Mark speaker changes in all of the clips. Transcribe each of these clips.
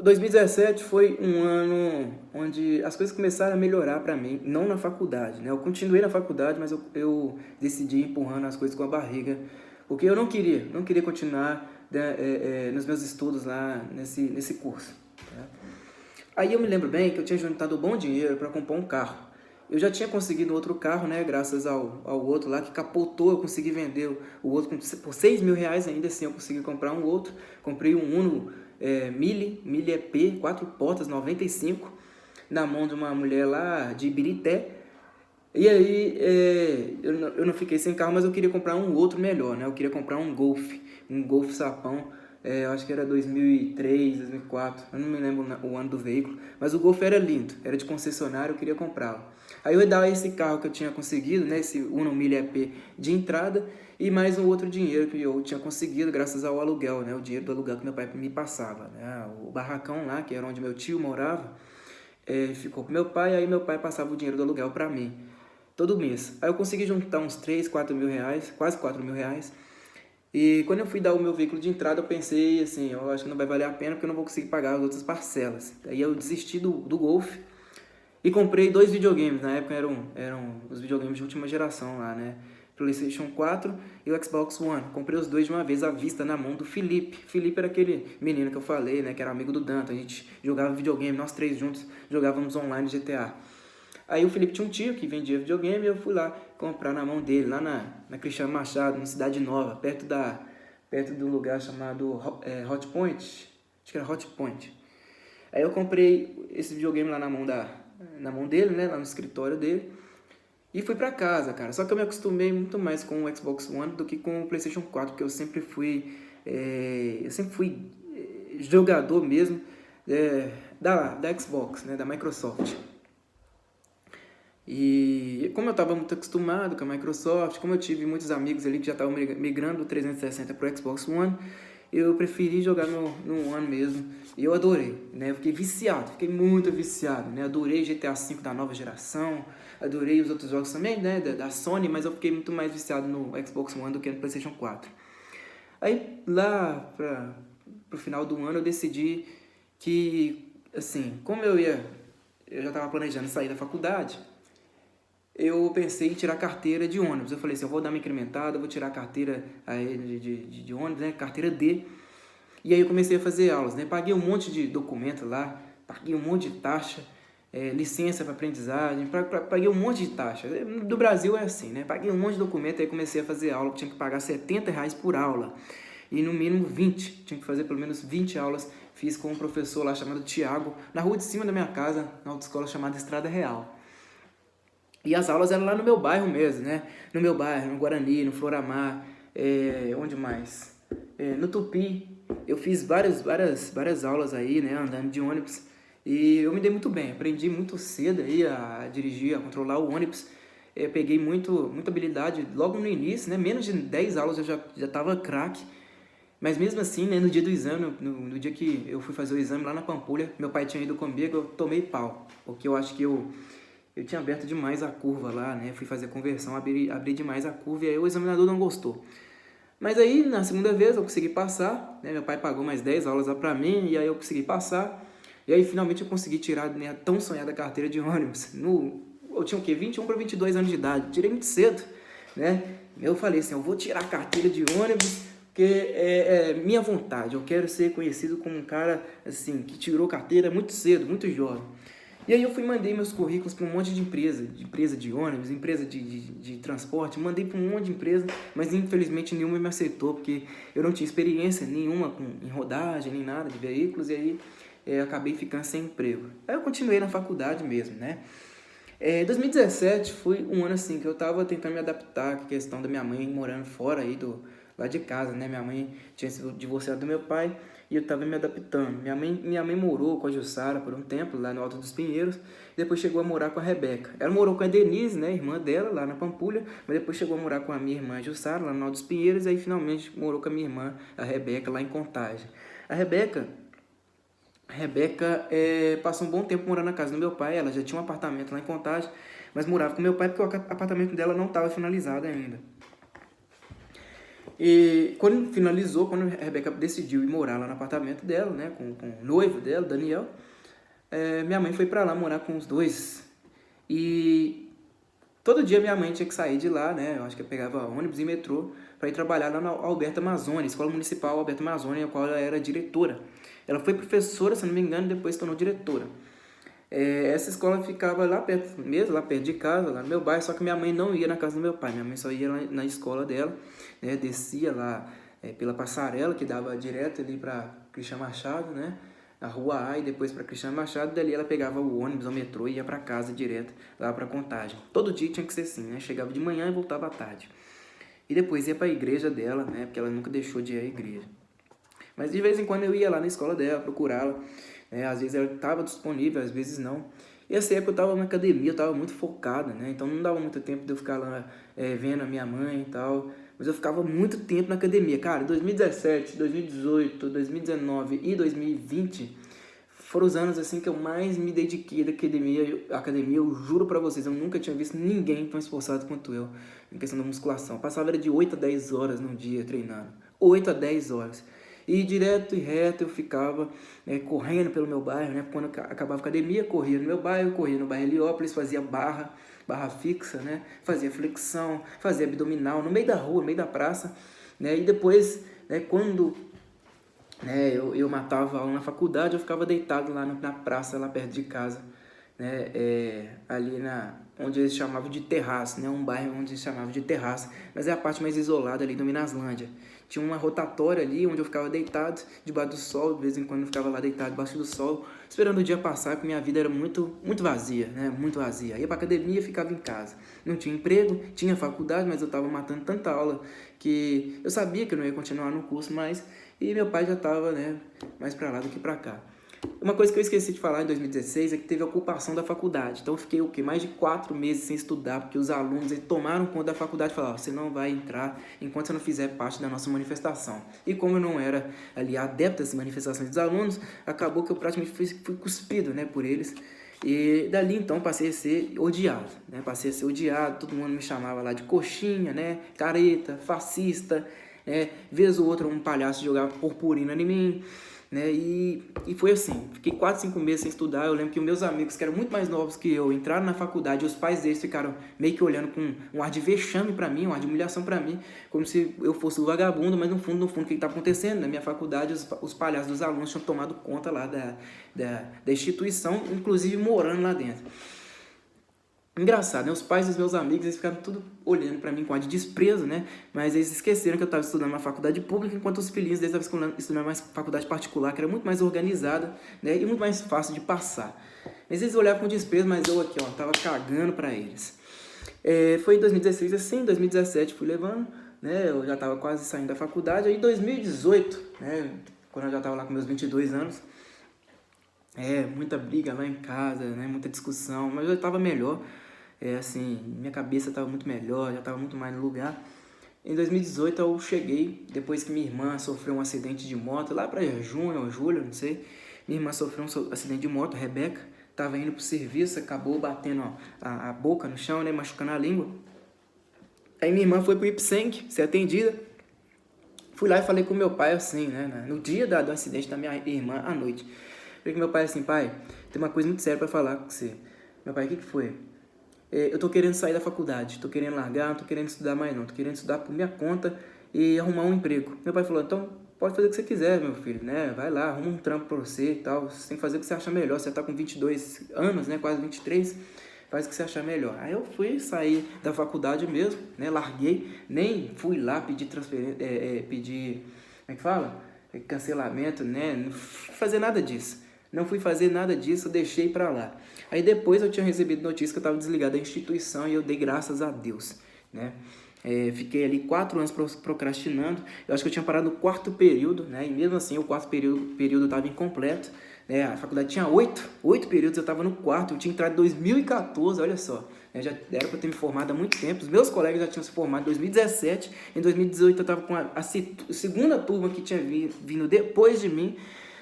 Speaker 1: 2017 foi um ano onde as coisas começaram a melhorar para mim, não na faculdade, né? Eu continuei na faculdade, mas eu decidi ir empurrando as coisas com a barriga, porque eu não queria continuar, né, nos meus estudos lá nesse curso, né? Aí eu me lembro bem que eu tinha juntado um bom dinheiro para comprar um carro. Eu já tinha conseguido outro carro, né, graças ao outro lá que capotou, eu consegui vender o outro por R$ 6.000 ainda assim, eu consegui comprar um outro. Comprei um Uno Mille EP, 4 portas, 95, na mão de uma mulher lá de Ibirité. E aí eu não fiquei sem carro, mas eu queria comprar um outro melhor, né? Eu queria comprar um Golf sapão. Eu acho que era 2003, 2004, eu não me lembro o ano do veículo, mas o Golf era lindo, era de concessionário, eu queria comprá-lo. Aí eu ia dar esse carro que eu tinha conseguido, né, esse Uno Mille EP de entrada, e mais um outro dinheiro que eu tinha conseguido graças ao aluguel, né, o dinheiro do aluguel que meu pai me passava, né, o barracão lá, que era onde meu tio morava, ficou com meu pai, aí meu pai passava o dinheiro do aluguel para mim, todo mês. Aí eu consegui juntar uns 3, 4 mil reais, quase 4 mil reais. E quando eu fui dar o meu veículo de entrada, eu pensei assim, eu acho que não vai valer a pena porque eu não vou conseguir pagar as outras parcelas. Aí eu desisti do Golf e comprei 2 videogames. Na época eram os videogames de última geração lá, né? PlayStation 4 e o Xbox One. Comprei os dois de uma vez à vista na mão do Felipe. Felipe era aquele menino que eu falei, né? Que era amigo do Danto. A gente jogava videogame, nós três juntos jogávamos online GTA. Aí o Felipe tinha um tio que vendia videogame e eu fui lá comprar na mão dele, lá na Cristiano Machado, na Cidade Nova, perto de um lugar chamado Hot Point. Acho que era Hot Point. Aí eu comprei esse videogame lá na mão dele, né, lá no escritório dele. E fui pra casa, cara. Só que eu me acostumei muito mais com o Xbox One do que com o PlayStation 4, porque eu sempre fui jogador mesmo da Xbox, né, da Microsoft. E como eu estava muito acostumado com a Microsoft, como eu tive muitos amigos ali que já estavam migrando do 360 para o Xbox One, eu preferi jogar no One mesmo. E eu adorei, né? Eu fiquei muito viciado, né? Adorei GTA V da nova geração, adorei os outros jogos também, né? Da Sony, mas eu fiquei muito mais viciado no Xbox One do que no PlayStation 4. Aí lá pro final do ano eu decidi que, assim, eu já estava planejando sair da faculdade, eu pensei em tirar carteira de ônibus. Eu falei assim, eu vou dar uma incrementada, eu vou tirar a carteira de ônibus, né? Carteira D. E aí eu comecei a fazer aulas, né? Paguei um monte de documento lá, paguei um monte de taxa, licença para aprendizagem, paguei um monte de taxa. Do Brasil é assim, né? Paguei um monte de documento, aí comecei a fazer aula, tinha que pagar R$ 70 por aula. E no mínimo 20, tinha que fazer pelo menos 20 aulas. Fiz com um professor lá chamado Tiago, na rua de cima da minha casa, na autoescola chamada Estrada Real. E as aulas eram lá no meu bairro mesmo, né? No meu bairro, no Guarani, no Floramar, onde mais? No Tupi. Eu fiz várias aulas aí, né? Andando de ônibus. E eu me dei muito bem. Aprendi muito cedo aí a dirigir, a controlar o ônibus. Eu peguei muita habilidade logo no início, né? Menos de 10 aulas eu já tava craque. Mas mesmo assim, né, no dia do exame, no dia que eu fui fazer o exame lá na Pampulha, meu pai tinha ido comigo, eu tomei pau. Porque eu acho que eu tinha aberto demais a curva lá, né? Fui fazer a conversão, abri demais a curva e aí o examinador não gostou. Mas aí, na segunda vez, eu consegui passar, né? Meu pai pagou mais 10 aulas lá pra mim e aí eu consegui passar. E aí, finalmente, eu consegui tirar minha tão sonhada carteira de ônibus. Eu tinha o quê? 21 para 22 anos de idade. Tirei muito cedo, né? Eu falei assim, eu vou tirar a carteira de ônibus porque é minha vontade. Eu quero ser conhecido como um cara, assim, que tirou carteira muito cedo, muito jovem. E aí eu mandei meus currículos para um monte de empresa de ônibus, empresa de transporte, mandei para um monte de empresa, mas infelizmente nenhuma me aceitou, porque eu não tinha experiência nenhuma em rodagem, nem nada de veículos, e aí acabei ficando sem emprego. Aí eu continuei na faculdade mesmo, né? 2017 foi um ano assim que eu estava tentando me adaptar com a questão da minha mãe morando fora aí lá de casa, né? Minha mãe tinha sido divorciada do meu pai e eu estava me adaptando. Minha mãe morou com a Jussara por um tempo lá no Alto dos Pinheiros, e depois chegou a morar com a Rebeca. Ela morou com a Denise, né, irmã dela, lá na Pampulha, mas depois chegou a morar com a minha irmã Jussara lá no Alto dos Pinheiros, e aí finalmente morou com a minha irmã, a Rebeca, lá em Contagem. A Rebeca passou um bom tempo morando na casa do meu pai. Ela já tinha um apartamento lá em Contagem, mas morava com meu pai porque o apartamento dela não estava finalizado ainda. E quando finalizou, quando a Rebeca decidiu ir morar lá no apartamento dela, né, com o noivo dela, Daniel, minha mãe foi pra lá morar com os dois. E todo dia minha mãe tinha que sair de lá, né? Eu acho que eu pegava ônibus e metrô para ir trabalhar lá na Alberto Amazzoni, Escola Municipal Alberto Amazzoni, a qual ela era diretora. Ela foi professora, se não me engano, e depois se tornou diretora. Essa escola ficava lá perto mesmo, lá perto de casa, lá no meu bairro, só que minha mãe não ia na casa do meu pai, minha mãe só ia lá na escola dela, né? Descia lá pela passarela que dava direto ali para Cristian Machado, né? A rua A e depois para Cristiano Machado, dali ela pegava o ônibus, o metrô e ia para casa direto, lá para Contagem. Todo dia tinha que ser assim, né? Chegava de manhã e voltava à tarde. E depois ia para a igreja dela, né? Porque ela nunca deixou de ir à igreja. Mas de vez em quando eu ia lá na escola dela, procurá-la, né? Às vezes ela estava disponível, às vezes não. E essa época eu estava na academia, eu estava muito focada, né? Então não dava muito tempo de eu ficar lá vendo a minha mãe e tal. Mas eu ficava muito tempo na academia. Cara, 2017, 2018, 2019 e 2020 foram os anos assim que eu mais me dediquei da academia. Eu juro pra vocês, eu nunca tinha visto ninguém tão esforçado quanto eu em questão da musculação. Eu passava era de 8 a 10 horas no dia treinando. 8 a 10 horas. E direto e reto eu ficava correndo pelo meu bairro, né? Quando acabava a academia, corria no meu bairro, corria no bairro Heliópolis, fazia barra fixa, né? Fazia flexão, fazia abdominal no meio da rua, no meio da praça, né? E depois, né, quando eu matava aula na faculdade, eu ficava deitado lá na praça, lá perto de casa, né? Ali onde eles chamavam de terraço, né? Um bairro onde eles chamavam de terraço, mas é a parte mais isolada ali do Minaslândia. Tinha uma rotatória ali onde eu ficava deitado debaixo do sol, de vez em quando eu ficava lá deitado debaixo do sol, esperando o dia passar, porque minha vida era muito, muito vazia, né? Muito vazia. Ia pra academia e ficava em casa. Não tinha emprego, tinha faculdade, mas eu estava matando tanta aula que eu sabia que eu não ia continuar no curso mais, e meu pai já estava, né, mais para lá do que para cá. Uma coisa que eu esqueci de falar em 2016 é que teve a ocupação da faculdade. Então eu fiquei mais de 4 meses sem estudar, porque os alunos tomaram conta da faculdade e falaram: você não vai entrar enquanto você não fizer parte da nossa manifestação. E como eu não era ali adepto das manifestações dos alunos, acabou que eu praticamente fui cuspido, né, por eles. E dali então passei a ser odiado, né? Passei a ser odiado, todo mundo me chamava lá de coxinha, né? Careta, fascista, vez ou outra um palhaço jogava purpurina em mim, né? E foi assim, fiquei 4, 5 meses sem estudar. Eu lembro que os meus amigos, que eram muito mais novos que eu, entraram na faculdade e os pais deles ficaram meio que olhando com um ar de vexame pra mim, um ar de humilhação pra mim, como se eu fosse um vagabundo, mas no fundo, o que estava acontecendo? Na minha faculdade, os palhaços dos alunos tinham tomado conta lá da instituição, inclusive morando lá dentro. Engraçado, né? Os pais dos meus amigos, eles ficaram tudo olhando pra mim com ar de desprezo, né? Mas eles esqueceram que eu estava estudando uma faculdade pública, enquanto os filhinhos deles estavam estudando uma faculdade particular, que era muito mais organizada, né? E muito mais fácil de passar. Mas eles olhavam com desprezo, mas eu aqui, ó, tava cagando pra eles. Foi em 2016 assim, em 2017 fui levando, né? Eu já tava quase saindo da faculdade. Aí em 2018, né? Quando eu já tava lá com meus 22 anos, muita briga lá em casa, né? Muita discussão, mas eu tava melhor. Assim, minha cabeça estava muito melhor, já estava muito mais no lugar. Em 2018 eu cheguei, depois que minha irmã sofreu um acidente de moto, lá para junho ou julho, não sei. Minha irmã sofreu um acidente de moto, Rebeca, estava indo pro serviço, acabou batendo a boca no chão, né, machucando a língua. Aí minha irmã foi pro Ipsenc ser atendida. Fui lá e falei com meu pai assim, né, no dia do acidente da minha irmã, à noite. Falei com meu pai assim: pai, tem uma coisa muito séria para falar com você. Meu pai: o que foi? Eu tô querendo sair da faculdade, tô querendo largar, não tô querendo estudar mais não, tô querendo estudar por minha conta e arrumar um emprego. Meu pai falou: então pode fazer o que você quiser, meu filho, né? Vai lá, arruma um trampo pra você e tal, você tem que fazer o que você acha melhor. Você tá com 22 anos, né? Quase 23, faz o que você achar melhor. Aí eu fui sair da faculdade mesmo, né? Larguei, nem fui lá pedir transferência, pedir, como é que fala? Cancelamento, né? Não fui fazer nada disso. Não fui fazer nada disso, deixei pra lá. Aí depois eu tinha recebido notícia que eu estava desligado da instituição e eu dei graças a Deus, né? Fiquei ali 4 anos procrastinando. Eu acho que eu tinha parado no 4º período, né? E mesmo assim o 4º período estava incompleto, né? A faculdade tinha 8 períodos, eu estava no 4º. Eu tinha entrado em 2014, olha só, né? Já era para ter me formado há muito tempo. Os meus colegas já tinham se formado em 2017. Em 2018 eu estava com a segunda turma que tinha vindo depois de mim.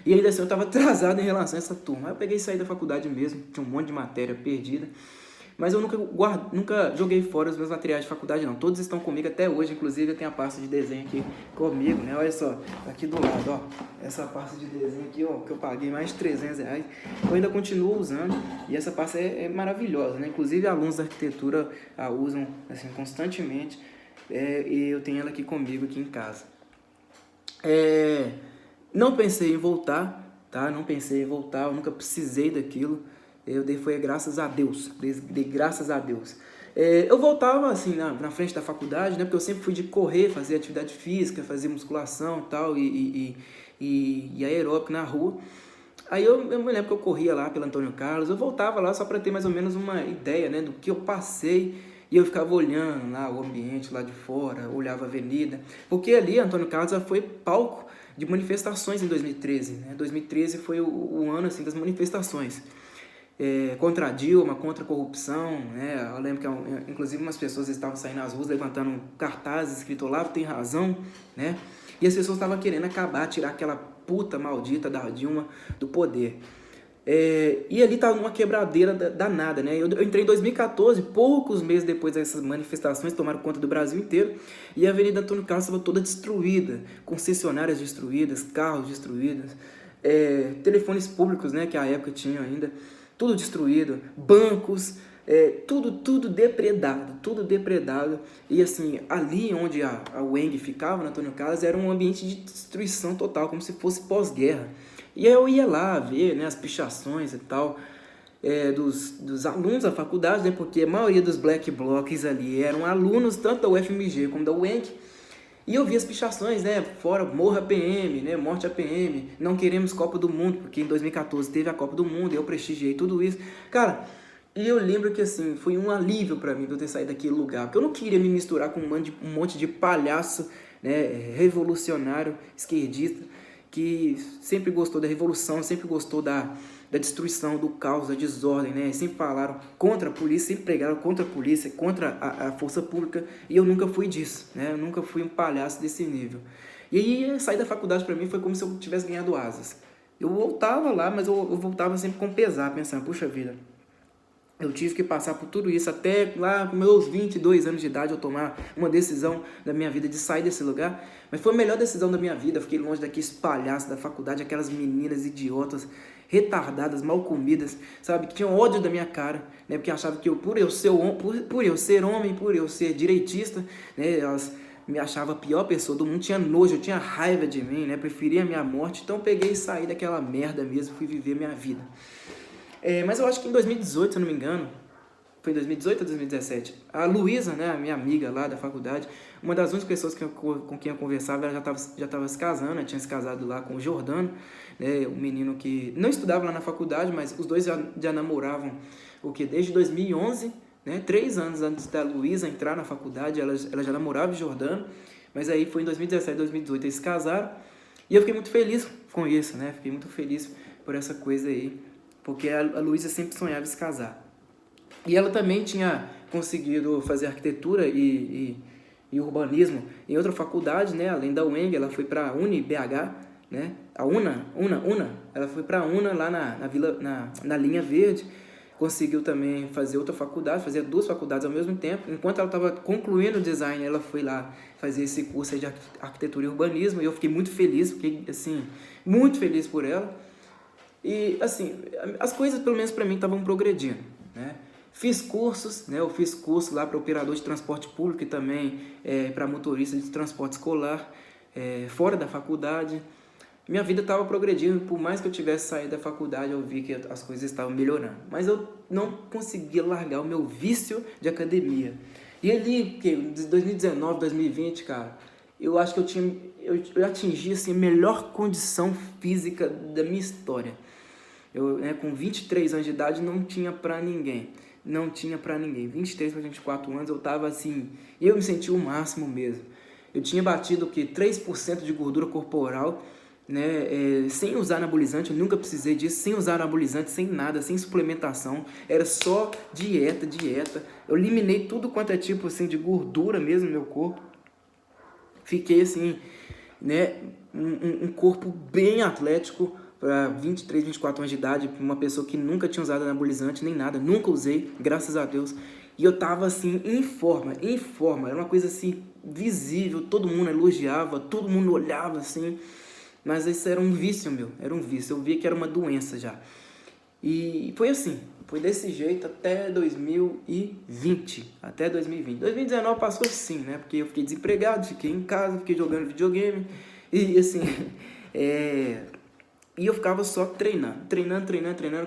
Speaker 1: E ainda assim eu estava atrasado em relação a essa turma. Aí eu peguei e saí da faculdade mesmo, tinha um monte de matéria perdida. mas eu nunca joguei fora os meus materiais de faculdade não, todos estão comigo até hoje, inclusive eu tenho a pasta de desenho aqui comigo, né, olha só, aqui do lado, ó, essa pasta de desenho aqui, ó, que eu paguei mais de R$300, eu ainda continuo usando, e essa pasta é maravilhosa, né, inclusive alunos da arquitetura a usam, assim, constantemente, e eu tenho ela aqui comigo, aqui em casa. Não pensei em voltar, tá? Não pensei em voltar, eu nunca precisei daquilo. Eu dei foi graças a Deus, dei graças a Deus. Eu voltava assim na frente da faculdade, né? Porque eu sempre fui de correr, fazer atividade física, fazer musculação e tal, e aeróbico na rua. Aí eu me lembro que eu corria lá pelo Antônio Carlos, eu voltava lá só para ter mais ou menos uma ideia, né, do que eu passei, e eu ficava olhando lá o ambiente lá de fora, olhava a avenida, porque ali Antônio Carlos já foi palco de manifestações em 2013, né? 2013 foi o ano assim das manifestações. Contra a Dilma, contra a corrupção, né? Eu lembro que inclusive umas pessoas estavam saindo nas ruas levantando cartazes escrito Olavo tem razão, né? E as pessoas estavam querendo acabar, tirar aquela puta maldita da Dilma do poder. E ali estava uma quebradeira danada, né? Eu entrei em 2014, poucos meses depois dessas manifestações tomaram conta do Brasil inteiro, e a Avenida Antônio Carlos estava toda destruída, concessionárias destruídas, carros destruídos, telefones públicos, né, que à época tinham ainda, tudo destruído, bancos, tudo depredado, e assim, ali onde a UENG ficava, na Antônio Carlos, era um ambiente de destruição total, como se fosse pós-guerra. E aí eu ia lá ver, né, as pichações e tal, dos alunos da faculdade, né, porque a maioria dos black blocs ali eram alunos tanto da UFMG como da UENG, e eu vi as pichações, né, fora morra a PM, né, morte a PM, não queremos Copa do Mundo, porque em 2014 teve a Copa do Mundo, eu prestigiei tudo isso. Cara, e eu lembro que assim, foi um alívio pra mim eu ter saído daquele lugar, porque eu não queria me misturar com um monte de palhaço, né, revolucionário, esquerdista, que sempre gostou da revolução, sempre gostou da destruição, do caos, da desordem, né? Sempre falaram contra a polícia, sempre pregaram contra a polícia, contra a força pública, e eu nunca fui disso, né? Eu nunca fui um palhaço desse nível. E aí, sair da faculdade para mim foi como se eu tivesse ganhado asas. Eu voltava lá, mas eu voltava sempre com pesar, pensando, puxa vida, eu tive que passar por tudo isso até lá com meus 22 anos de idade eu tomar uma decisão da minha vida de sair desse lugar. Mas foi a melhor decisão da minha vida. Eu fiquei longe daqueles palhaços da faculdade, aquelas meninas idiotas, retardadas, mal comidas, sabe? Que tinham ódio da minha cara, né? Porque achavam que por eu ser homem, por eu ser direitista, né? Elas me achavam a pior pessoa do mundo, tinha nojo, eu tinha raiva de mim, né? Preferia a minha morte. Então eu peguei e saí daquela merda mesmo, fui viver minha vida. Mas eu acho que em 2018, se eu não me engano, foi em 2018 ou 2017, a Luísa, né, a minha amiga lá da faculdade, uma das únicas pessoas com quem eu conversava, ela já estava se casando, ela tinha se casado lá com o Jordano, né, um menino que não estudava lá na faculdade, mas os dois já namoravam desde 2011, né, 3 anos antes da Luísa entrar na faculdade, ela já namorava o Jordano, mas aí foi em 2017, 2018 eles se casaram, e eu fiquei muito feliz com isso, né, fiquei muito feliz por essa coisa aí, porque a Luísa sempre sonhava em se casar. E ela também tinha conseguido fazer arquitetura e urbanismo em outra faculdade, né? Além da UENG, ela foi para a UniBH, né? A UNA, ela foi para a UNA lá na linha verde, conseguiu também fazer outra faculdade, fazer 2 faculdades ao mesmo tempo. Enquanto ela estava concluindo o design, ela foi lá fazer esse curso aí de arquitetura e urbanismo, e eu fiquei muito feliz, assim, muito feliz por ela. E, assim, as coisas, pelo menos para mim, estavam progredindo, né? Fiz cursos, né? Eu fiz curso lá para operador de transporte público e também para motorista de transporte escolar, fora da faculdade. Minha vida estava progredindo, por mais que eu tivesse saído da faculdade, eu vi que as coisas estavam melhorando. Mas eu não conseguia largar o meu vício de academia. E ali, de 2019, 2020, cara, eu acho que eu atingi assim, a melhor condição física da minha história. Eu, com 23 anos de idade, não tinha pra ninguém. 23 para 24 anos, eu tava assim, eu me senti o máximo mesmo. Eu tinha batido 3% de gordura corporal, né, sem usar anabolizante, eu nunca precisei disso, sem usar anabolizante, sem nada, sem suplementação, era só dieta. Eu eliminei tudo quanto é tipo assim, de gordura mesmo no meu corpo. Fiquei assim, né, um corpo bem atlético, para 23, 24 anos de idade, uma pessoa que nunca tinha usado anabolizante nem nada, nunca usei, graças a Deus. E eu tava assim, em forma, era uma coisa assim, visível, todo mundo elogiava, todo mundo olhava assim, mas isso era um vício meu, era um vício, eu via que era uma doença já. E foi assim, foi desse jeito até 2020, até 2020. 2019 passou assim, né, porque eu fiquei desempregado, fiquei em casa, fiquei jogando videogame, e assim, e eu ficava só treinando.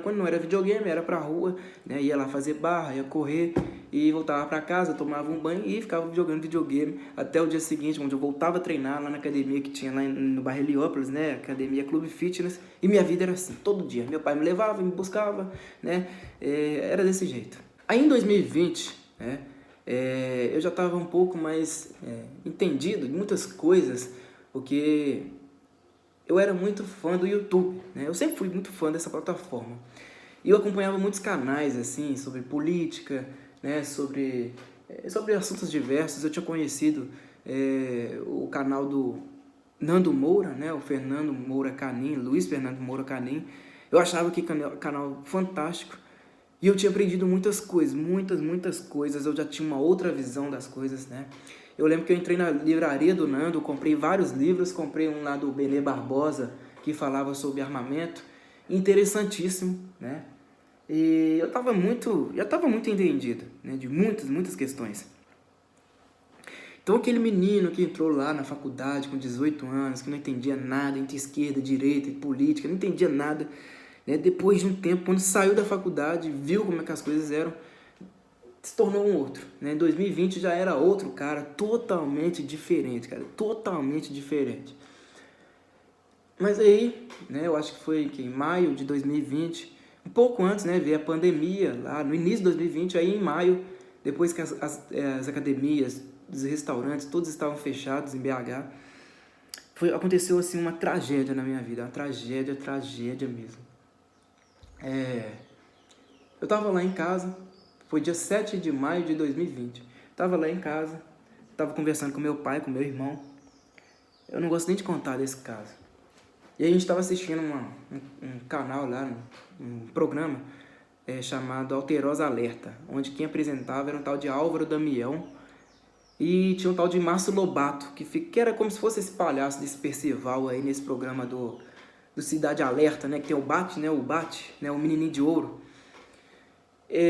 Speaker 1: Quando não era videogame, era pra rua, né? Ia lá fazer barra, ia correr e voltava pra casa, tomava um banho e ficava jogando videogame até o dia seguinte, onde eu voltava a treinar lá na academia que tinha lá no bairro Heliópolis, né? Academia Clube Fitness. E minha vida era assim, todo dia. Meu pai me levava, me buscava, né? Era desse jeito. Aí em 2020, né? Eu já estava um pouco mais entendido de muitas coisas, porque eu era muito fã do YouTube, né? Eu sempre fui muito fã dessa plataforma. E eu acompanhava muitos canais, assim, sobre política, né? Sobre assuntos diversos. Eu tinha conhecido o canal do Nando Moura, né? O Fernando Moura Canim, Luiz Fernando Moura Canim. Eu achava que canal fantástico. E eu tinha aprendido muitas coisas, muitas coisas. Eu já tinha uma outra visão das coisas, né? Eu lembro que eu entrei na livraria do Nando, comprei vários livros, comprei um lá do Benê Barbosa, que falava sobre armamento, interessantíssimo, né? E eu já estava muito entendido, né? De muitas questões. Então aquele menino que entrou lá na faculdade com 18 anos, que não entendia nada entre esquerda, direita e política, não entendia nada, né? Depois de um tempo, quando saiu da faculdade, viu como é que as coisas eram, se tornou um outro, né? Em 2020 já era outro cara, totalmente diferente, cara, totalmente diferente. Mas aí, né, eu acho que foi em maio de 2020, um pouco antes, né, veio a pandemia, lá no início de 2020, aí em maio, depois que as academias, os restaurantes, todos estavam fechados em BH, aconteceu assim uma tragédia na minha vida, uma tragédia mesmo. Eu tava lá em casa, foi dia 7 de maio de 2020. Tava lá em casa, tava conversando com meu pai, com meu irmão. Eu não gosto nem de contar desse caso. E aí a gente tava assistindo um canal lá, um programa chamado Alterosa Alerta, onde quem apresentava era um tal de Álvaro Damião e tinha um tal de Márcio Lobato, que era como se fosse esse palhaço desse Percival aí nesse programa do Cidade Alerta, né? Que tem o Bate, né? O menininho de ouro.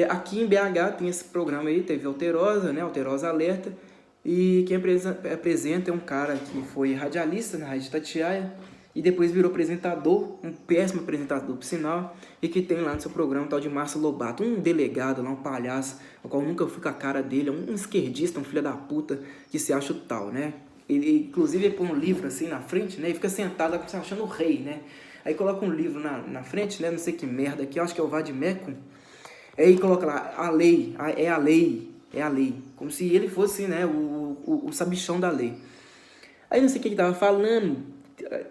Speaker 1: Aqui em BH tem esse programa aí, teve Alterosa, né? Alterosa Alerta. E quem apresenta é um cara que foi radialista na Rádio Itatiaia e depois virou apresentador, um péssimo apresentador, por sinal, e que tem lá no seu programa um tal de Márcio Lobato, um delegado lá, um palhaço, o qual nunca fui com a cara dele, um esquerdista, um filho da puta, que se acha o tal, né? Ele, inclusive, ele põe um livro assim na frente, né? E fica sentado se achando o rei, né? Aí coloca um livro na frente, né? Não sei que merda aqui, eu acho que é o Vademecum. Aí coloca lá, a lei, é a lei. Como se ele fosse, né, o sabichão da lei. Aí não sei o que ele tava falando,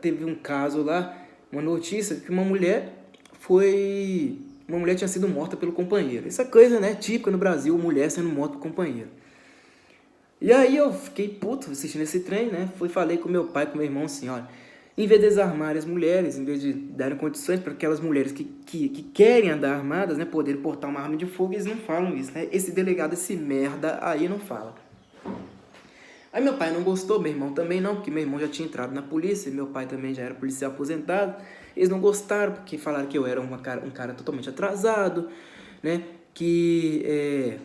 Speaker 1: teve um caso lá, uma notícia que uma mulher tinha sido morta pelo companheiro. Essa coisa, né, típica no Brasil, mulher sendo morta pelo companheiro. E aí eu fiquei puto assistindo esse trem, né, falei com meu pai, com meu irmão assim, olha, em vez de desarmar as mulheres, em vez de darem condições para aquelas mulheres que querem andar armadas, né, poderem portar uma arma de fogo, eles não falam isso, né? Esse delegado, esse merda aí não fala. Aí meu pai não gostou, meu irmão também não, porque meu irmão já tinha entrado na polícia, meu pai também já era policial aposentado. Eles não gostaram porque falaram que eu era um cara totalmente atrasado, né, que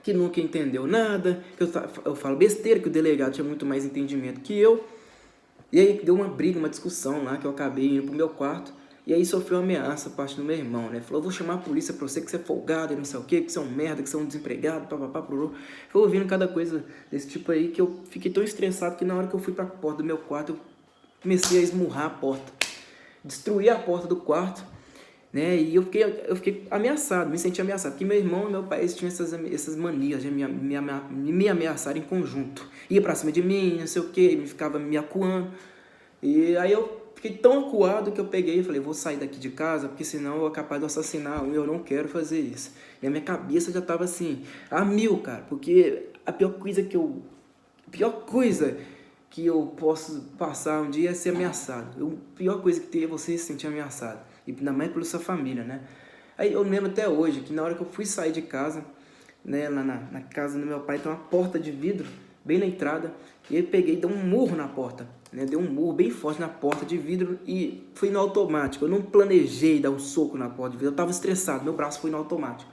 Speaker 1: nunca entendeu nada, que eu falo besteira, que o delegado tinha muito mais entendimento que eu. E aí deu uma briga, uma discussão lá, que eu acabei indo pro meu quarto. E aí sofreu uma ameaça por parte do meu irmão, né? Falou, vou chamar a polícia pra você, que você é folgado e não sei o quê, que você é um merda, que você é um desempregado, papapá, prorô. Foi ouvindo cada coisa desse tipo aí que eu fiquei tão estressado que na hora que eu fui pra porta do meu quarto, eu comecei a esmurrar a porta. Destruí a porta do quarto, né? E eu fiquei ameaçado, me senti ameaçado. Porque meu irmão e meu pai, eles tinham essas manias de me ameaçar em conjunto. Ia pra cima de mim, não sei o quê, me ficava me acuando. E aí eu fiquei tão acuado que eu peguei e falei, vou sair daqui de casa, porque senão eu vou capaz de assassinar um, eu não quero fazer isso. E a minha cabeça já tava assim, a mil, cara, porque a pior coisa que eu posso passar um dia é ser ameaçado. A pior coisa que tem é você se sentir ameaçado. E ainda mais pela sua família, né? Aí eu lembro até hoje que na hora que eu fui sair de casa, né, lá na casa do meu pai, tem uma porta de vidro bem na entrada. E eu peguei e dei um murro na porta, né? Dei um murro bem forte na porta de vidro e fui no automático. Eu não planejei dar um soco na porta de vidro, eu tava estressado, meu braço foi no automático.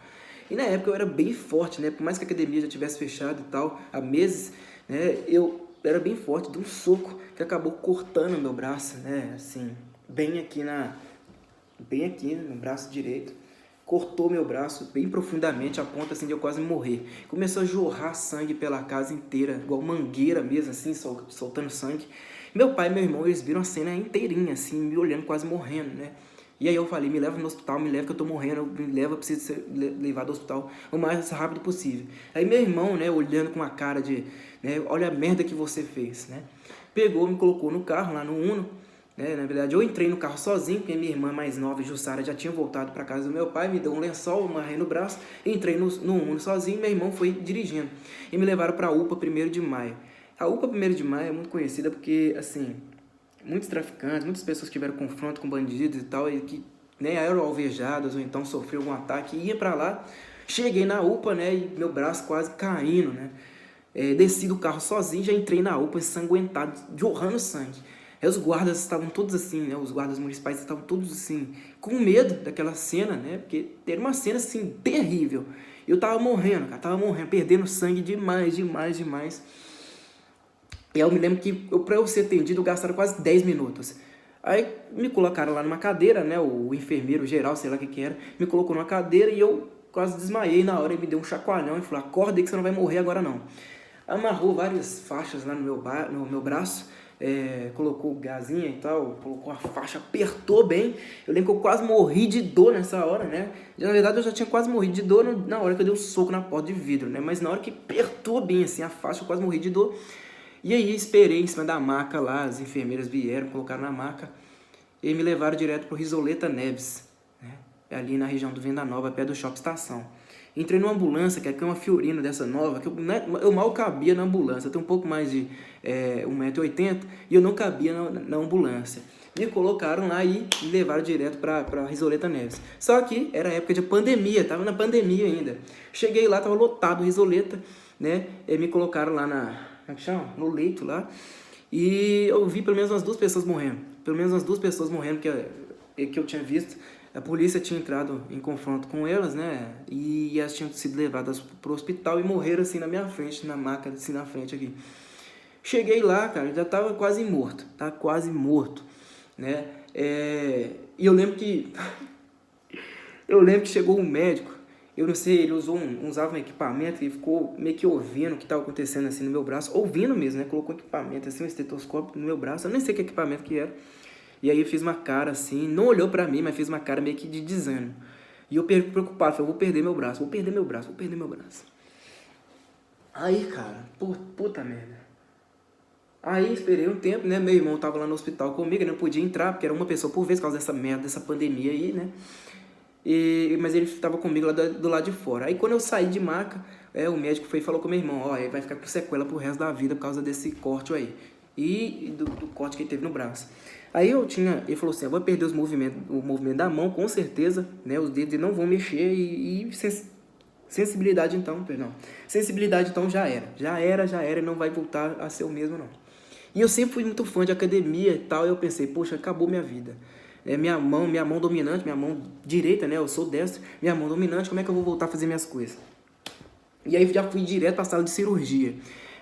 Speaker 1: E na época eu era bem forte, né? Por mais que a academia já tivesse fechado e tal, há meses, né? Eu era bem forte, de um soco que acabou cortando meu braço, né? Assim, bem aqui no braço direito. Cortou meu braço bem profundamente, a ponto assim de eu quase morrer. Começou a jorrar sangue pela casa inteira, igual mangueira mesmo, assim, soltando sangue. Meu pai e meu irmão, eles viram a cena inteirinha, assim, me olhando, quase morrendo, né? E aí eu falei, me leva no hospital, me leva que eu tô morrendo, me leva, eu preciso ser levado ao hospital o mais rápido possível. Aí meu irmão, né, olhando com uma cara de, né, olha a merda que você fez, né? Pegou, me colocou no carro, lá no Uno, né? Na verdade, eu entrei no carro sozinho, porque minha irmã mais nova, Jussara, já tinha voltado para casa do meu pai, me deu um lençol, amarrei no braço, entrei no Uno sozinho, meu irmão foi dirigindo. E me levaram para a UPA 1º de Maio. A UPA 1º de Maio é muito conhecida porque, assim, muitos traficantes, muitas pessoas que tiveram confronto com bandidos e tal, e que, né, eram alvejadas ou então sofreu algum ataque, ia para lá. Cheguei na UPA, né, e meu braço quase caindo, né. Desci do carro sozinho, já entrei na UPA ensanguentado, jorrando sangue. Aí os guardas estavam todos assim, né, os guardas municipais estavam todos assim, com medo daquela cena, né, porque era uma cena assim, terrível. Eu tava morrendo, cara, tava morrendo, perdendo sangue demais. E aí eu me lembro que pra eu ser atendido, eu gastaram quase 10 minutos. Aí me colocaram lá numa cadeira, né, o enfermeiro geral, sei lá o que era, me colocou numa cadeira e eu quase desmaiei na hora. Ele me deu um chacoalhão e falou, acorda aí que você não vai morrer agora não. Amarrou várias faixas lá no meu braço, colocou gazinha e tal, colocou a faixa, apertou bem. Eu lembro que eu quase morri de dor nessa hora, né? Na verdade eu já tinha quase morrido de dor na hora que eu dei um soco na porta de vidro, né? Mas na hora que apertou bem assim a faixa, eu quase morri de dor. E aí esperei em cima da maca lá, as enfermeiras vieram, colocaram na maca e me levaram direto pro Risoleta Neves, né? Ali na região do Venda Nova, perto do Shopping Estação. Entrei numa ambulância, que é uma Fiorino dessa nova, que eu mal cabia na ambulância. Eu tenho um pouco mais de 1,80 m e eu não cabia na ambulância. Me colocaram lá e me levaram direto para Risoleta Neves. Só que era época de pandemia, tava na pandemia ainda. Cheguei lá, tava lotado Risoleta, né? E me colocaram lá no leito lá. E eu vi pelo menos umas 2 pessoas morrendo. Pelo menos umas 2 pessoas morrendo que eu tinha visto. A polícia tinha entrado em confronto com elas, né? E elas tinham sido levadas pro hospital e morreram assim na minha frente, na maca, assim na frente aqui. Cheguei lá, cara, já tava quase morto, né? E eu lembro que chegou um médico, eu não sei, ele usava um equipamento e ficou meio que ouvindo o que estava acontecendo assim no meu braço, ouvindo mesmo, né? Colocou um equipamento assim, um estetoscópio no meu braço, eu nem sei que equipamento que era. E aí eu fiz uma cara assim, não olhou pra mim, mas fez uma cara meio que de desânimo. E eu preocupado, falei, vou perder meu braço. Aí, cara, puta merda. Aí esperei um tempo, né, meu irmão tava lá no hospital comigo, ele não podia entrar, porque era uma pessoa por vez, por causa dessa merda, dessa pandemia aí, né. Mas ele tava comigo lá do lado de fora. Aí quando eu saí de maca, o médico foi e falou com meu irmão, ó, ele vai ficar com sequela pro resto da vida por causa desse corte aí. E do corte que ele teve no braço. Aí ele falou assim, eu vou perder o movimento da mão, com certeza, né, os dedos não vão mexer sensibilidade então já era, e não vai voltar a ser o mesmo não. E eu sempre fui muito fã de academia e tal, e eu pensei, poxa, acabou minha vida. Minha mão dominante, minha mão direita, né, eu sou destro, minha mão dominante, como é que eu vou voltar a fazer minhas coisas? E aí já fui direto para a sala de cirurgia.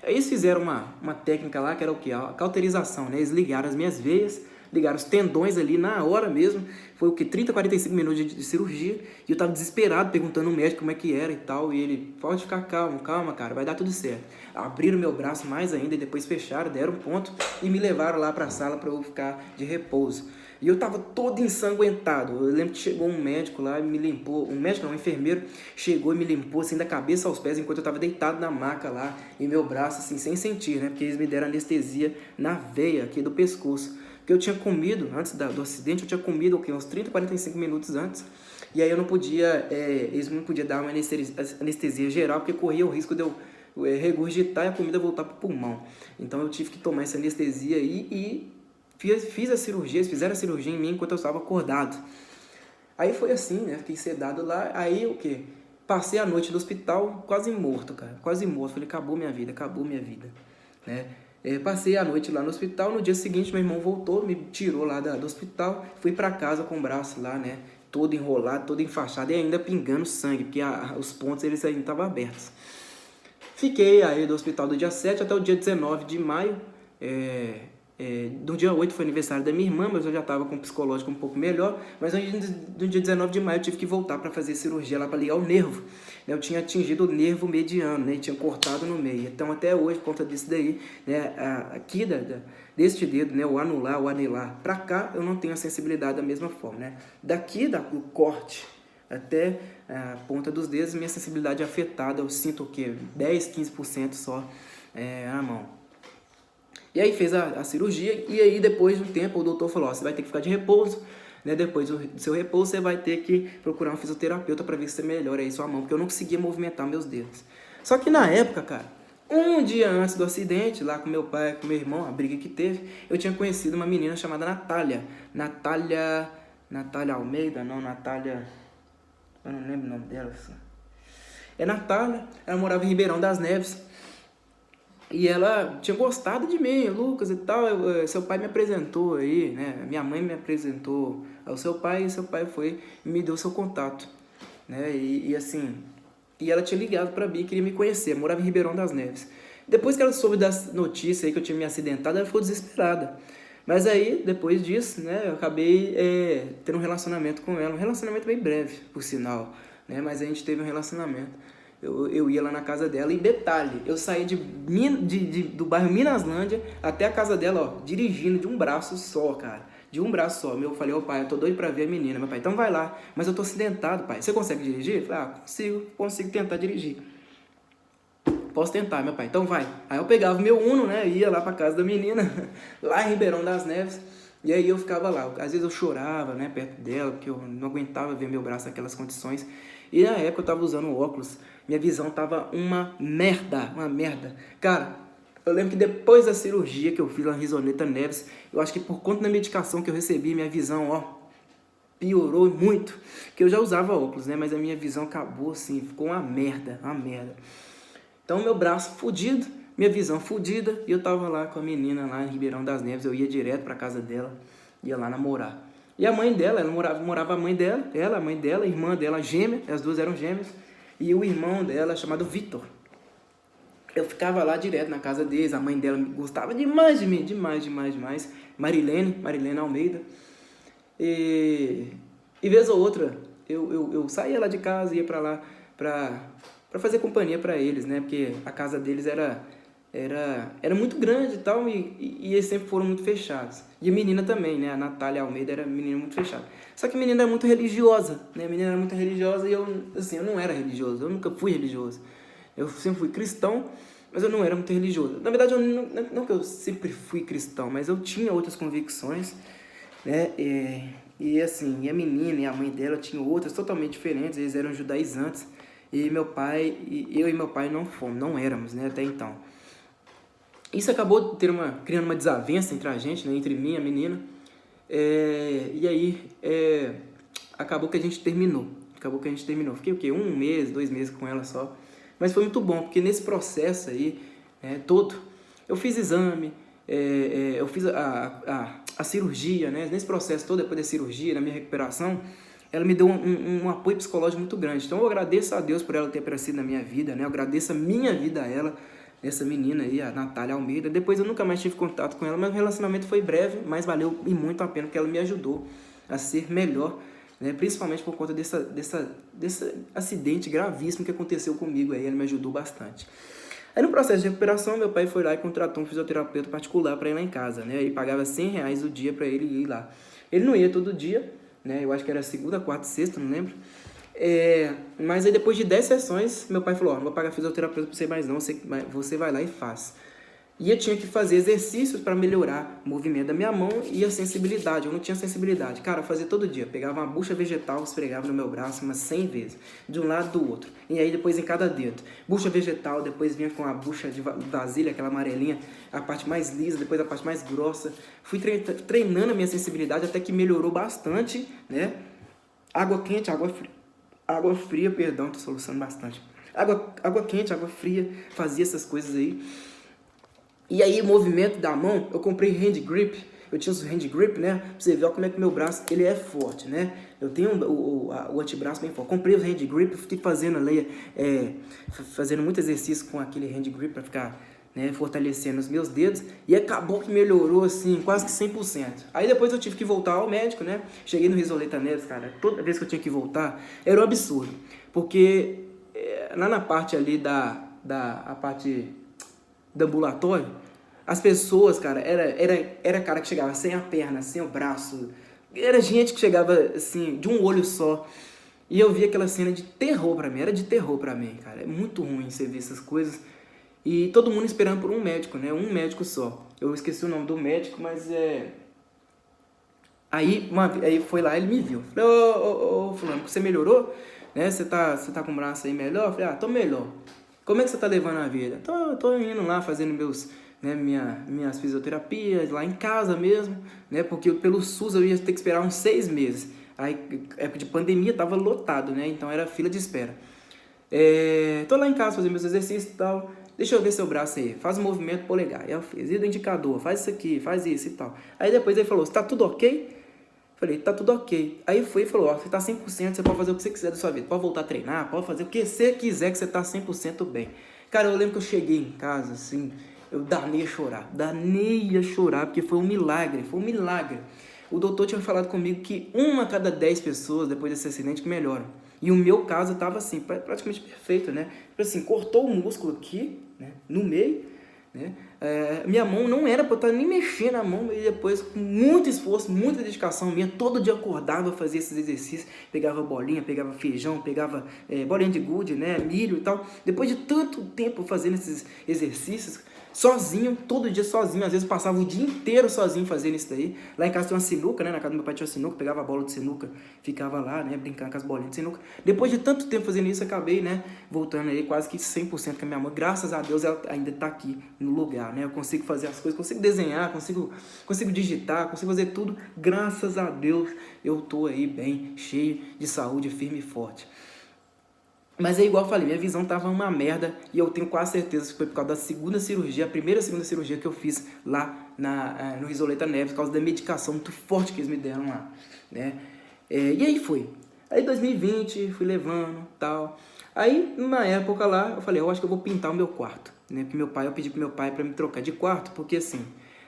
Speaker 1: Aí eles fizeram uma técnica lá, que era o quê? A cauterização, né? Eles ligaram as minhas veias, ligaram os tendões ali na hora mesmo. Foi o quê? 30, 45 minutos de cirurgia. E eu tava desesperado, perguntando ao médico como é que era e tal. E ele, pode ficar calma, cara, vai dar tudo certo. Abriram meu braço mais ainda e depois fecharam, deram um ponto e me levaram lá pra sala pra eu ficar de repouso. E eu tava todo ensanguentado. Eu lembro que chegou um médico lá e me limpou. Um enfermeiro, chegou e me limpou assim da cabeça aos pés, enquanto eu tava deitado na maca lá, e meu braço assim, sem sentir, né? Porque eles me deram anestesia na veia aqui do pescoço. Porque eu tinha comido, antes do acidente, eu tinha comido uns 30, 45 minutos antes. E aí eu não podia, eles não podiam dar uma anestesia geral, porque corria o risco de eu regurgitar e a comida voltar pro pulmão. Então eu tive que tomar essa anestesia aí e fiz a cirurgia, eles fizeram a cirurgia em mim enquanto eu estava acordado. Aí foi assim, né? Fiquei sedado lá, aí o quê? Passei a noite no hospital quase morto, cara, quase morto. Falei, acabou minha vida, né? Passei a noite lá no hospital, no dia seguinte meu irmão voltou, me tirou lá do hospital, fui pra casa com o braço lá, né? Todo enrolado, todo enfaixado e ainda pingando sangue, porque os pontos eles ainda estavam abertos. Fiquei aí do hospital do dia 7 até o dia 19 de maio, no dia 8 foi aniversário da minha irmã, mas eu já estava com o psicológico um pouco melhor. Mas no dia 19 de maio eu tive que voltar para fazer cirurgia lá para ligar o nervo. Eu tinha atingido o nervo mediano, né, e tinha cortado no meio. Então até hoje, por conta disso daí, né, aqui deste dedo, né, o anular, o anilar, para cá eu não tenho a sensibilidade da mesma forma. Né? Daqui do corte até a ponta dos dedos, minha sensibilidade é afetada. Eu sinto o quê? 10, 15% só na mão. E aí fez a cirurgia, e aí depois de um tempo o doutor falou, ó, você vai ter que ficar de repouso, né? Depois do seu repouso você vai ter que procurar um fisioterapeuta para ver se você melhora aí sua mão, porque eu não conseguia movimentar meus dedos. Só que na época, cara, um dia antes do acidente, lá com meu pai, com meu irmão, a briga que teve, eu tinha conhecido uma menina chamada Natália Almeida, não, Natália, eu não lembro o nome dela. Natália, ela morava em Ribeirão das Neves. E ela tinha gostado de mim, Lucas e tal. Seu pai me apresentou aí, né? Minha mãe me apresentou ao seu pai, e seu pai foi e me deu seu contato, né? E assim, e ela tinha ligado pra mim, queria me conhecer, morava em Ribeirão das Neves. Depois que ela soube das notícias aí que eu tinha me acidentado, ela ficou desesperada. Mas aí, depois disso, né, eu acabei tendo um relacionamento com ela, um relacionamento bem breve, por sinal, né? Mas a gente teve um relacionamento. Eu ia lá na casa dela e detalhe, eu saí do bairro Minaslândia até a casa dela, ó, dirigindo de um braço só, cara. De um braço só. Eu falei, pai, eu tô doido pra ver a menina. Meu pai, então vai lá. Mas eu tô acidentado, pai. Você consegue dirigir? Eu falei, consigo tentar dirigir. Posso tentar, meu pai, então vai. Aí eu pegava o meu Uno, né, ia lá pra casa da menina, lá em Ribeirão das Neves. E aí eu ficava lá, às vezes eu chorava, né, perto dela, porque eu não aguentava ver meu braço naquelas condições. E na época eu tava usando óculos, minha visão tava uma merda. Cara, eu lembro que depois da cirurgia que eu fiz na Risoneta Neves, eu acho que por conta da medicação que eu recebi, minha visão, ó, piorou muito. Que eu já usava óculos, né, mas a minha visão acabou assim, ficou uma merda. Então meu braço fudido, minha visão fudida, e eu tava lá com a menina lá em Ribeirão das Neves, eu ia direto pra casa dela, ia lá namorar. E a mãe dela, ela morava a mãe dela, a mãe dela, a irmã dela gêmea, as duas eram gêmeas, e o irmão dela chamado Vitor. Eu ficava lá direto na casa deles, a mãe dela gostava demais de mim, demais. Marilene Almeida. E vez ou outra, eu saía lá de casa, ia pra lá pra fazer companhia pra eles, né? Porque a casa deles era muito grande e tal, e eles sempre foram muito fechados. E a menina também, né? A Natália Almeida era menina muito fechada. Só que a menina era muito religiosa, né? A menina era muito religiosa e eu não era religioso, eu nunca fui religioso. Eu sempre fui cristão, mas eu não era muito religioso. Na verdade, não que eu sempre fui cristão, mas eu tinha outras convicções, né? E assim, e a menina e a mãe dela tinham outras totalmente diferentes, eles eram judaizantes. E eu e meu pai não éramos, né, até então. Isso acabou criando uma desavença entre a gente, né, entre mim e a menina. E aí, acabou que a gente terminou. Fiquei o quê? 1 mês, 2 meses com ela só. Mas foi muito bom, porque nesse processo aí, todo, eu fiz exame, eu fiz a cirurgia, né? Nesse processo todo, depois da cirurgia, na minha recuperação, ela me deu um apoio psicológico muito grande. Então eu agradeço a Deus por ela ter aparecido na minha vida, né? Eu agradeço a minha vida a ela, essa menina aí, a Natália Almeida. Depois eu nunca mais tive contato com ela, mas o relacionamento foi breve, mas valeu e muito a pena, porque ela me ajudou a ser melhor, né? Principalmente por conta desse acidente gravíssimo que aconteceu comigo aí, ela me ajudou bastante. Aí no processo de recuperação, meu pai foi lá e contratou um fisioterapeuta particular para ir lá em casa, né? Ele pagava R$100 o dia para ele ir lá. Ele não ia todo dia, né? Eu acho que era segunda, quarta e sexta, não lembro. Mas aí depois de 10 sessões, meu pai falou, não vou pagar fisioterapeuta pra você mais não, você vai lá e faz. E eu tinha que fazer exercícios para melhorar o movimento da minha mão e a sensibilidade. Eu não tinha sensibilidade. Cara, eu fazia todo dia. Pegava uma bucha vegetal, esfregava no meu braço umas 100 vezes. De um lado do outro. E aí depois em cada dedo. Bucha vegetal, depois vinha com a bucha de vasilha, aquela amarelinha. A parte mais lisa, depois a parte mais grossa. Fui treinando a minha sensibilidade até que melhorou bastante, né? Água quente, água fria, perdão, tô soluçando bastante. Água quente, água fria, fazia essas coisas aí. E aí, o movimento da mão, eu comprei hand grip. Eu tinha os hand grip, né? Pra você ver como é que meu braço, ele é forte, né? Eu tenho o antebraço bem forte. Comprei os hand grip, fiquei fazendo ali, fazendo muito exercício com aquele hand grip pra ficar, né, fortalecendo os meus dedos. E acabou que melhorou, assim, quase que 100%. Aí depois eu tive que voltar ao médico, né? Cheguei no Risoleta Neves, cara. Toda vez que eu tinha que voltar, era um absurdo. Porque lá na parte ali a parte do ambulatório, as pessoas, cara, era cara que chegava sem a perna, sem o braço, era gente que chegava, assim, de um olho só, e eu via aquela cena de terror pra mim, era de terror pra mim, cara, é muito ruim você ver essas coisas, e todo mundo esperando por um médico, né, um médico só, eu esqueci o nome do médico, mas aí foi lá, ele me viu, falei, ô fulano, você melhorou? Né, você tá com o braço aí melhor? Eu falei, tô melhor. Como é que você tá levando a vida? Tô indo lá fazendo minhas fisioterapias lá em casa mesmo, né? Porque pelo SUS eu ia ter que esperar uns 6 meses. Aí, época de pandemia, tava lotado, né? Então era fila de espera. Tô lá em casa fazendo meus exercícios e tal. Deixa eu ver seu braço aí. Faz o movimento polegar. Aí eu fiz. E do indicador? Faz isso aqui, faz isso e tal. Aí depois ele falou, tá tudo ok? Falei, tá tudo ok. Aí foi e falou, ó, você tá 100%, você pode fazer o que você quiser da sua vida. Pode voltar a treinar, pode fazer o que você quiser que você tá 100% bem. Cara, eu lembro que eu cheguei em casa, assim, eu danei a chorar, porque foi um milagre. O doutor tinha falado comigo que 1 a cada 10 pessoas, depois desse acidente, que melhoram. E o meu caso tava, assim, praticamente perfeito, né? Tipo assim, cortou o músculo aqui, né, no meio, né? Minha mão não era para eu estar nem mexendo a mão, e depois, com muito esforço, muita dedicação minha, todo dia acordava, fazia esses exercícios, pegava bolinha, pegava feijão, pegava bolinha de gude, né, milho e tal. Depois de tanto tempo fazendo esses exercícios, sozinho, todo dia sozinho, às vezes passava o dia inteiro sozinho fazendo isso daí. Lá em casa tem uma sinuca, né, na casa do meu pai tinha uma sinuca, pegava a bola de sinuca, ficava lá, né, brincando com as bolinhas de sinuca. Depois de tanto tempo fazendo isso, acabei, né, voltando aí quase que 100% com a minha mãe. Graças a Deus ela ainda tá aqui no lugar, né, eu consigo fazer as coisas, consigo desenhar, consigo digitar, consigo fazer tudo. Graças a Deus eu tô aí bem, cheio de saúde, firme e forte. Mas é igual eu falei, minha visão tava uma merda e eu tenho quase certeza que foi por causa da segunda cirurgia, a primeira e segunda cirurgia que eu fiz lá no Risoleta Neves, por causa da medicação muito forte que eles me deram lá, né? E aí foi. Aí 2020, fui levando, tal. Aí, numa época lá, eu falei, eu acho que eu vou pintar o meu quarto, né? Porque eu pedi pro meu pai pra me trocar de quarto, porque assim,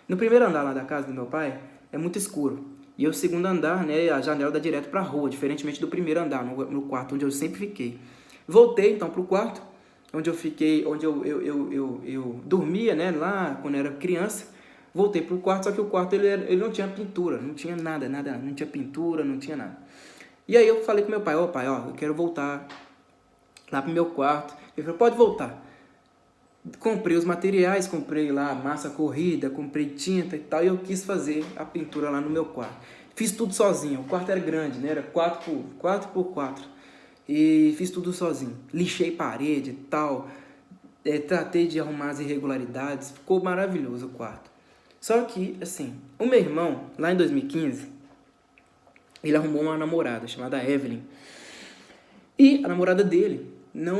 Speaker 1: no primeiro andar lá da casa do meu pai, é muito escuro. E o segundo andar, né, a janela dá direto pra rua, diferentemente do primeiro andar, no quarto onde eu sempre fiquei. Voltei então pro quarto, onde eu fiquei, onde eu dormia, né, lá quando eu era criança. Voltei pro quarto, só que o quarto ele não tinha pintura, não tinha nada, não tinha pintura, não tinha nada. E aí eu falei com meu pai, pai, eu quero voltar lá pro meu quarto. Ele falou, pode voltar. Comprei os materiais, comprei lá massa corrida, comprei tinta e tal, e eu quis fazer a pintura lá no meu quarto. Fiz tudo sozinho, o quarto era grande, né, era 4x4. E fiz tudo sozinho. Lixei parede e tal. Tratei de arrumar as irregularidades. Ficou maravilhoso o quarto. Só que, assim, o meu irmão, lá em 2015, ele arrumou uma namorada chamada Evelyn. E a namorada dele não...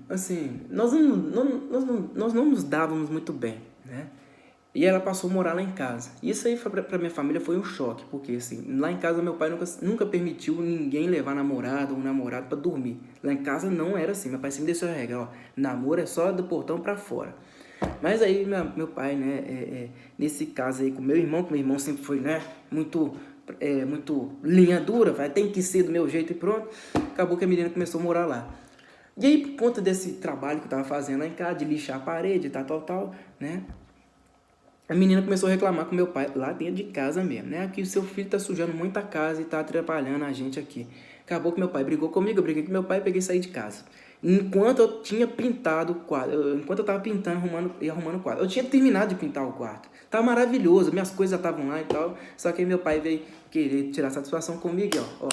Speaker 1: Assim, nós não nos dávamos muito bem, né? E ela passou a morar lá em casa. Isso aí pra minha família foi um choque, porque assim, lá em casa meu pai nunca permitiu ninguém levar namorado ou namorado pra dormir. Lá em casa não era assim, meu pai sempre deixou a regra, ó, namoro é só do portão pra fora. Mas aí meu pai, né, nesse caso aí com meu irmão sempre foi, né, muito linha dura, tem que ser do meu jeito e pronto. Acabou que a menina começou a morar lá. E aí, por conta desse trabalho que eu tava fazendo lá em casa, de lixar a parede, tal, né, a menina começou a reclamar com meu pai lá dentro de casa mesmo, né? Que o seu filho tá sujando muita casa e tá atrapalhando a gente aqui. Acabou que meu pai brigou comigo, eu briguei com meu pai e peguei e saí de casa. enquanto eu tinha pintado o quarto, enquanto eu tava pintando e arrumando o quarto. Eu tinha terminado de pintar o quarto. Tava maravilhoso, minhas coisas já estavam lá e tal. Só que aí meu pai veio querer tirar satisfação comigo, ó.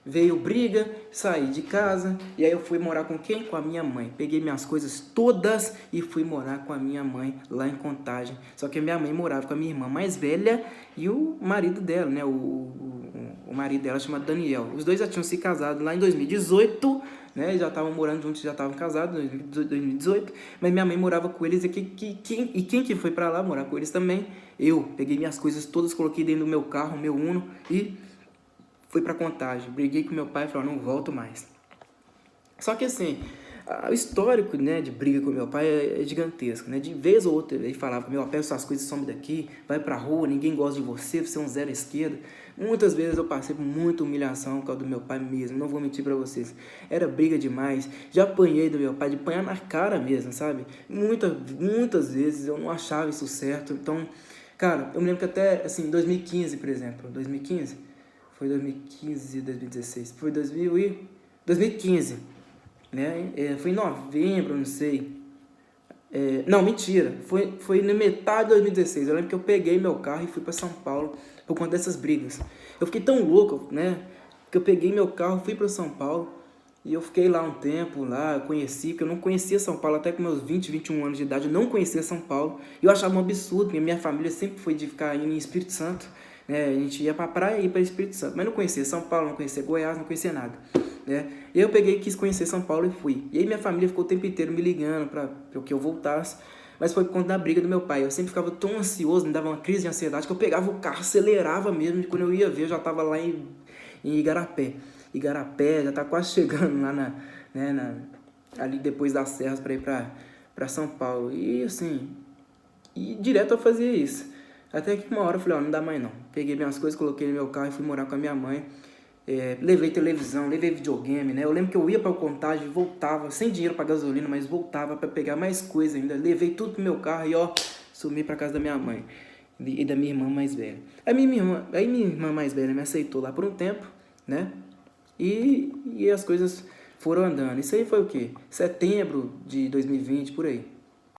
Speaker 1: Veio briga, saí de casa, e aí eu fui morar com quem? Com a minha mãe. Peguei minhas coisas todas e fui morar com a minha mãe lá em Contagem. Só que a minha mãe morava com a minha irmã mais velha e o marido dela, né? O marido dela chamado Daniel. Os dois já tinham se casado lá em 2018, né? Já estavam morando juntos, já estavam casados em 2018. Mas minha mãe morava com eles e quem que foi pra lá morar com eles também? Eu. Peguei minhas coisas todas, coloquei dentro do meu carro, meu Uno e fui pra Contagem, briguei com meu pai e falei, não volto mais. Só que assim, o histórico, né, de briga com meu pai é gigantesco, né? De vez ou outra ele falava, meu, pega suas coisas, some daqui, vai pra rua, ninguém gosta de você, você é um zero à esquerda. Muitas vezes eu passei por muita humilhação por causa do meu pai mesmo, não vou mentir pra vocês. Era briga demais, já apanhei do meu pai, de apanhar na cara mesmo, sabe? Muitas vezes eu não achava isso certo, então, cara, eu me lembro que até, assim, 2015, por exemplo, 2015... Foi 2015, 2016. Foi 2015, né? Foi em novembro, não sei. Não, mentira. Foi na metade de 2016. Eu lembro que eu peguei meu carro e fui para São Paulo por conta dessas brigas. Eu fiquei tão louco, né? Que eu peguei meu carro, fui para São Paulo e eu fiquei lá um tempo, lá, eu conheci, porque eu não conhecia São Paulo até com meus 20, 21 anos de idade, eu não conhecia São Paulo. E eu achava um absurdo, porque minha família sempre foi de ficar indo em Espírito Santo, né? A gente ia pra praia e ia para Espírito Santo, mas não conhecia São Paulo, não conhecia Goiás, não conhecia nada, né? E aí eu peguei e quis conhecer São Paulo e fui. E aí minha família ficou o tempo inteiro me ligando para que eu voltasse, mas foi por conta da briga do meu pai. Eu sempre ficava tão ansioso, me dava uma crise de ansiedade, que eu pegava o carro, acelerava mesmo, e quando eu ia ver, eu já estava lá em Igarapé. Igarapé, já tá quase chegando lá ali depois das serras para ir para São Paulo. E assim, e direto eu fazia isso. Até que uma hora eu falei, ó, não dá mais não. Peguei minhas coisas, coloquei no meu carro e fui morar com a minha mãe. Levei televisão, levei videogame, né? Eu lembro que eu ia para o Contagem, voltava, sem dinheiro para gasolina, mas voltava para pegar mais coisa ainda. Levei tudo pro meu carro e ó, sumi para casa da minha mãe e da minha irmã mais velha. Aí minha irmã mais velha me aceitou lá por um tempo, né? E as coisas foram andando. Isso aí foi o quê? Setembro de 2020, por aí.